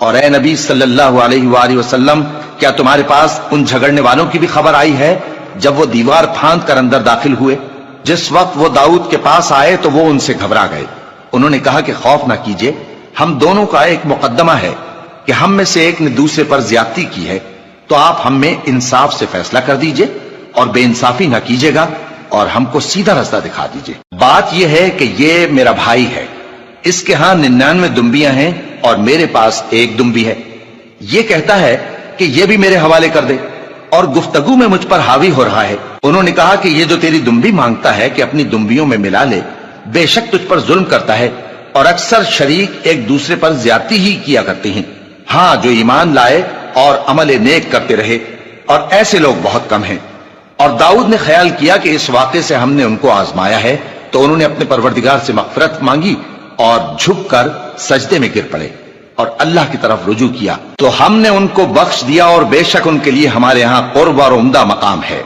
اور اے نبی صلی اللہ علیہ وآلہ وسلم، کیا تمہارے پاس ان جھگڑنے والوں کی بھی خبر آئی ہے جب وہ دیوار پھاند کر اندر داخل ہوئے؟ جس وقت وہ داؤد کے پاس آئے تو وہ ان سے گھبرا گئے۔ انہوں نے کہا کہ خوف نہ کیجیے، ہم دونوں کا ایک مقدمہ ہے کہ ہم میں سے ایک نے دوسرے پر زیادتی کی ہے، تو آپ ہم میں انصاف سے فیصلہ کر دیجئے اور بے انصافی نہ کیجیے گا اور ہم کو سیدھا رستہ دکھا دیجئے۔ بات یہ ہے کہ یہ میرا بھائی ہے، اس کے ہاں 99 دمبیاں ہیں اور میرے پاس ایک دمبی ہے۔ یہ کہتا ہے کہ یہ بھی میرے حوالے کر دے اور گفتگو میں مجھ پر حاوی ہو رہا ہے۔ انہوں نے کہا کہ یہ جو تیری دمبی مانگتا ہے کہ اپنی دمبیوں میں ملا لے، بے شک تجھ پر ظلم کرتا ہے اور اکثر شریک ایک دوسرے پر زیادتی ہی کیا کرتے ہیں۔ ہاں، جو ایمان لائے اور عمل نیک کرتے رہے، اور ایسے لوگ بہت کم ہیں۔ اور داؤد نے خیال کیا کہ اس واقعے سے ہم نے ان کو آزمایا ہے، تو انہوں نے اپنے پروردگار سے مغفرت مانگی اور جھک کر سجدے میں گر پڑے اور اللہ کی طرف رجوع کیا، تو ہم نے ان کو بخش دیا، اور بے شک ان کے لیے ہمارے ہاں قرب اور عمدہ مقام ہے۔